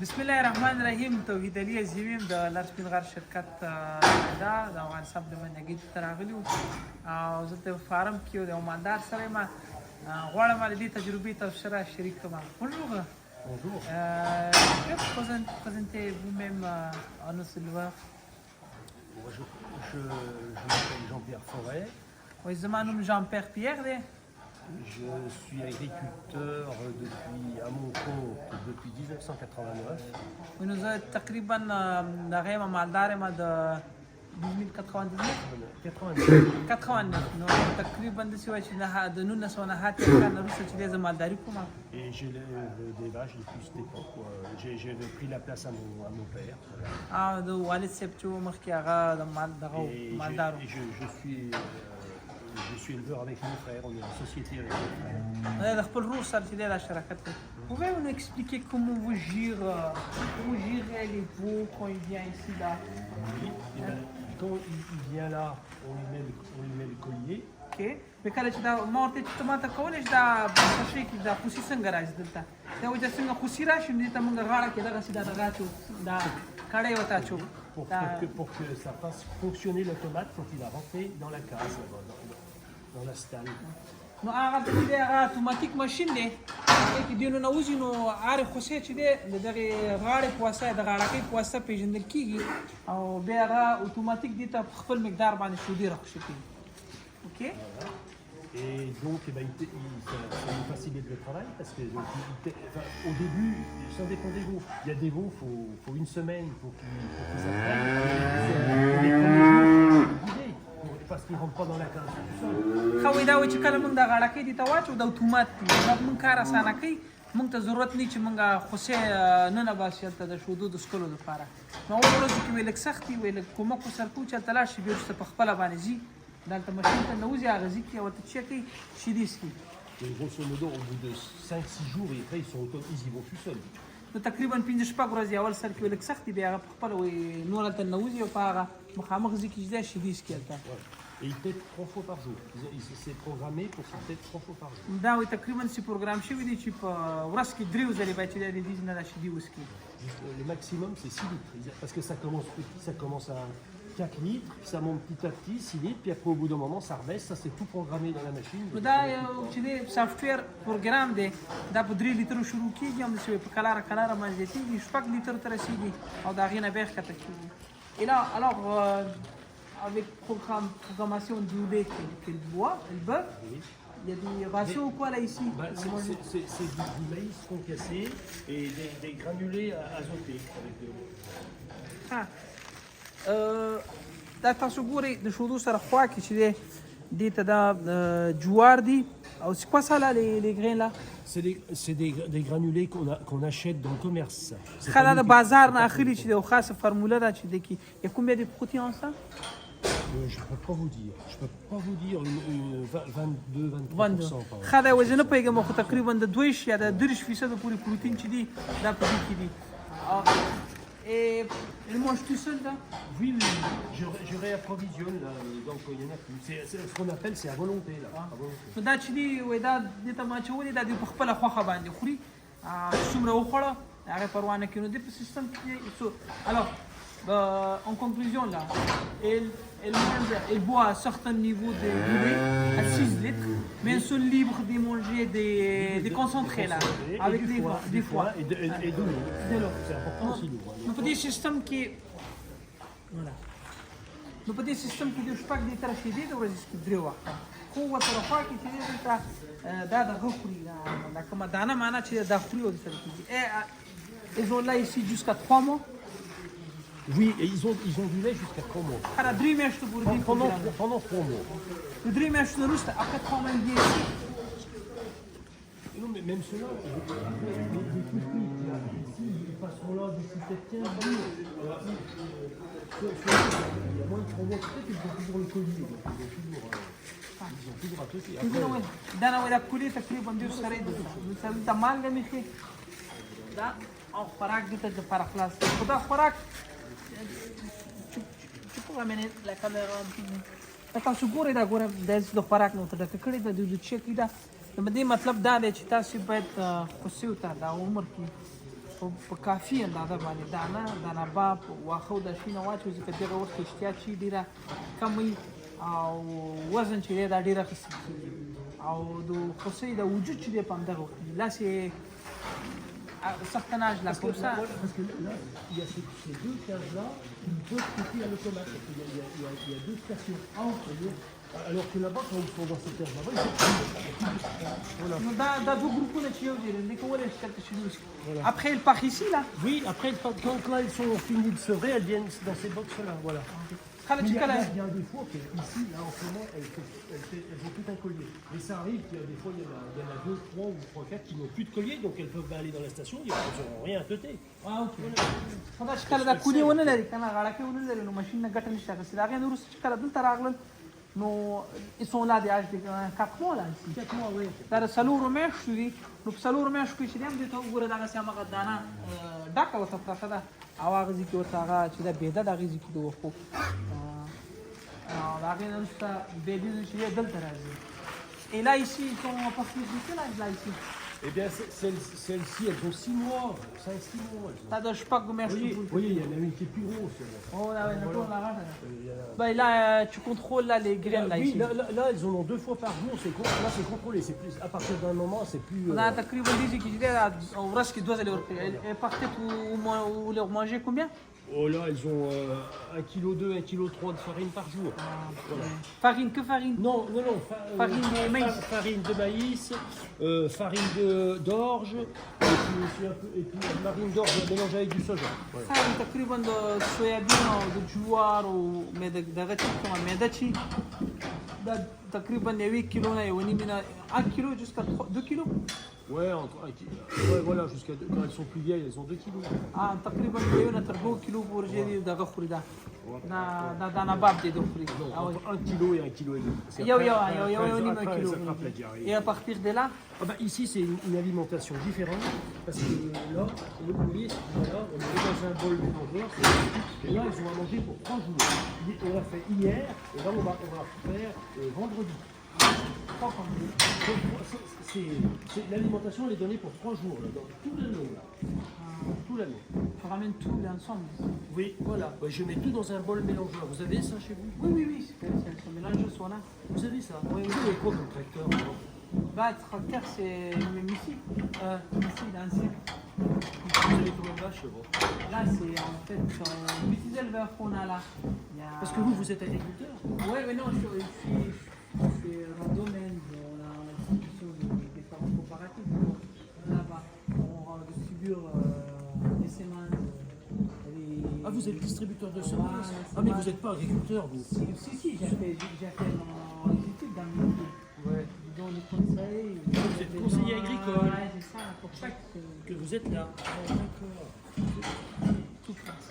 بسم الله الرحمن الرحیم. توحید علي عظیم د لارسپینغار شرکت د افغانستان د منګي ته راغلی او زه د فارم کې د مالدار سره ما غواړم د دې تجربې تبصره شریک کړم. Bonjour. Bonjour. Présentez vous-même à nos éleveurs. Je m'appelle Jean-Pierre Forêt. Oui, زما نوم Jean-Pierre Pierre دی. Je suis agriculteur à mon compte depuis 1989. نو زه تقریبا دغه یم مالدار یم د 89 نو تقریبا داسې وایي چې د 1909 کال نه وروسته چې دی زه مالداري کوم. Et j'élève des vaches depuis cette époque. J'ai pris la place à mon père. او د والد صاحب چې و مخکې هغه د مالدار و. Je suis éleveur avec mon frère, on est en société avec mon frère. د خپل ورور سره چې دی دا شراکت دی. Pouvez-vous nous expliquer comment vous gérez les veaux quand il vient ici là? Oui, et ben, quand il vient là, on lui met le collier. Ok. په کله چې دا ما ورته چې ته ماته کولی شي دا پښې کې دا خوسي څنګه راځي دلته دا وایي چې څنګه خوسي راشي نو دې ته موږ غاړه کې دغسې دا دغه اچو دا کړی ورته اچو. Pour que ça fasse fonctionner l'automate quand il a rentré dans la case, dans la stalle. نو هغه ته چې دی هغه اتوماتیک ماشین دی هغې کې دی ننوځي نو هرې خوسۍ چې دی د دغې غاړې په واسطه د غاړکۍ په واسطه پېژندل کېږي او بیا هغه اتوماتیک دې ته په خپل مقدار باندې شودې راخوشي کوي. Ok. Et donc, ça nous facilite le travail parce que au début, ça dépend des veaux. Il y a des veaux, il faut une semaine pour qu'ils apprennent. Les premiers jours, parce qu'ils ne rentrent pas dans la case. خو دا وایي چې کله موږ د غاړکۍ دې ته واچو د اتومات دی دا موږ کار اسانه کوي موږ ته ضرورت نه چې موږ خوسۍ ننباسي هلته د شودو د څښلو دپاره. نو اول ورځو کې ویې لږ سخت وي ویې لږ کومک ورسره کوو چې هلته لاړ شي بیا وروسته په خپله باندې ځي دلته ماشین ته ننوځي هغه ځي کړي ورته چی کوي شیدې څښي. Et grosso modo, au bout de 5-6 jours, et après, ils y vont tout seuls. نو تقریبا 15 ورځې اول سر کې ویې لږ سخت دي بیا هغه په خپله وایي نور هلته ننوځي او په هغه مخامخ ځي کې چې دی شیدې څښي هلته. Et ils têtent 3 fois par jour. C'est programmé pour qu'ils têtent 3 fois par jour. دا وایي تقریبا چې پروګرام شوي دي چې په ورځ کې 3 ځلې باید چې دی د دې نه دا شیدې وڅښي. Le maximum, c'est 6 litres. Parce que ça commence petit, ça commence à 4 litres, puis ça monte petit à petit, 6 litres, puis après au bout d'un moment, ça rebaisse. Ça, c'est tout programmé dans la machine. نو دا یو چې دی سافټویر پروګرام دی دا په 3 لیترو شروع کېږي همداسې په کلاره باندې زیاتېږي 6 لیترو ته رسېږي او د هغې نه بیا ښکته کېږي. Et là, alors, avec programmation du lait qu'il boit, le bœuf, oui. Il y a des rations ou quoi là ici? C'est du maïs concassé et des granulés azotés. دا تاسو ګورئ د شودو سره خوا کې چې دی دې ته دا جوار دي او c'est quoi ça là les grains là? C'est des granulés qu'on achète dans le commerce. ښه دا د بازار نه اخلي چې دی یو خاصه فرموله ده چې دی کې il y a combien de protéines ça? Je ne peux pas vous dire. Je peux pas vous dire 22-23%. ښه دا وزن نه پوهېږم خو تقریبا د 2 یا د 30% پورې پروتین چې دی دا په دې کې دي. Et il mange tout seul là? Oui, je réapprovisionne là, donc il y en a plus. C'est ce qu'on appelle, c'est à volonté là. نو دا چې دی وایي دا دې ته ما اچولي دا دوی په خپله خوښه باندې خوري څومره وخوړه د هغې پروا نه کوي. نو دې په سیستم کې alors en conclusion là il boit à un certain niveau de lait à 6 litres mais ils sont libres de manger des concentrés là avec des foies et de l'eau. C'est important aussi l'eau. نو په دې سیستم کې voilà نو په دې سیستم کې د 6 لیتره شیدې د ورځې څخه 3 وخته خو ورسره خوا کې چې دی دلته دا دغه خوري دا کومه دانه معنا چې دا خوري او سره کېږي. Ils ont là ici jusqu'à 3 mois. Oui, et ils ont du lait jusqu'à 3 mois. Pendant 3 mois. Le dream est juste après 3 mois de ici. Non, mais même ceux-là, les tout petits, ici, ils passeront là d'ici peut-être 15 jours. Il y a moins de 3 mois, peut-être ils ont toujours le Covid. Ils ont toujours un truc. ده انا ولا كليه تقريبا دي سره دي مثلا مال مخي دا او خوراک دي ته د فرخلاص خدا خوراک چې په امنه لا کاميرا تاسو ګورئ دا ګورم د خوراک نو ته د کړي د چک دا د دې مطلب دا دی چې تاسو باید خوسیو ته دا عمر کې په کافي اندازه باندې دانه باب واښه او داسې نه واچوي ځکه دغه وخت کې اشتها چې ډېره کم وي او وزن چې دی دا ډېر اخیستل کېږي او د هوسۍ د وجود چې دی په همدغه وخت کې là c'est certains âges là comme ça. Parce que là, il y a ces deux cases-là qui peuvent péter à l'automate. Il y a deux stations entre eux. Alors que là-bas, quand ils sont dans ces cases là-bas, ils sont voilà. دا دوه ګروپونه چې یو ځای دي کولی شي دلته شروع شي. Après ils partent ici là. Oui, après, quand là, ils sont finis de sevrer, elles viennent dans ces box-là. Voilà. خلک Mais چې il y کله a des fois qu'ici, là, en ce moment, elles ont tout un collier. Mais ça arrive qu'il y a des fois, il y en a 2, 3 ou 3, 4 qui n'ont plus de collier, donc elles peuvent aller dans la station, elles n'auront rien à teuter. خدا چې کله دا کونې ونه لري که نه غاړکۍ ونه لري نو ماشین نه ګټه نشي اخیستلی د هغې نه وروسته چې کله دلته راغلل نو ils sont là des âges de 4 mois là ici. 4 mois, oui. دا د څلورو میاشتو دي نو په څلورو میاشتو کې چې دی هم دې ته وګوره دغسې همغه دانه ډکه ورته پرته ده او هغه ځای کې ورته هغه چې ده بېده د هغې ځای کې د وښو د هغې نه وروسته بېدې چې دی دلته راځي. Et là ici ils sont à partir de quel âge là ici? Eh bien, celles-ci, elles ont 6 mois, 5-6 mois. دا د شپږو میاشتو Vous voyez, il y en a une qui est plus grosse. Oh là, ouais, d'accord, la rage. Il y en a- Bah, là, tu contrôles là, les graines là, Oui, ici. là, elles en ont 2 fois par jour, là c'est contrôlé, c'est plus, à partir d'un moment, c'est plus... On a تقريبا دي qui disait au reste qui doit aller au et partait ou leur manger combien? Oh là, elles ont 1,2 kg, 1,3 kg de farine par jour. Voilà. Farine, que farine? Non, Farine de maïs. Farine de maïs, farine d'orge, et puis farine d'orge mélangée avec du soja. Voilà. farine تقريبا de soyabin ou de جوار ou mais de كمان ميداتشي ده تقريبا 1 كيلو نه 1 كيلو jusqu'à 2 كيلو. Ouais, ouais, voilà, jusqu'à quand elles sont plus vieilles, elles ont 2 kilos. تقريبا يونا تر 2 كيلو ورجالي دغه خوري ده دا نباب دي دخوري Non, entre 1 kg et 1 kg et demi. C'est يو après, نيمه après, كيلو ça frappe la diarrhée. et à partir de là Ah bah, ici, c'est une alimentation différente parce que là, vous voyez, voilà, on est dans un bol mélangeur et là, ils ont à manger pour 3 jours. On l'a fait hier et là, on va faire vendredi. L'alimentation, elle est donnée pour 3 jours, là, dans tout l'année. Tout l'année. tu ramènes tout ensemble. Oui, voilà. Bah, je mets tout dans un bol mélangeur. Vous avez ça chez vous? Oui, c'est mélange soit là. Vous avez ça? Oui, vous avez quoi comme tracteur? Bah, le tracteur, c'est même ici. Ici, dans le Vous avez combien de vaches, bon? Là, c'est en fait un petit éleveur qu'on a là. Il y a... Parce que vous êtes agriculteur? Oui, mais non, je suis dans le domaine. On a l'institution des fermes comparatives. Là-bas, on distribue des semences. Ah, vous êtes distributeur de semences? Ouais, Ah, mais vous n'êtes pas agriculteur, vous? Si, j'ai fait mon étude dans le métier. Ouais. Dans les conseils. Vous êtes conseiller agricole. Ouais, c'est ça, pour ça que Que vous êtes là. tout passe.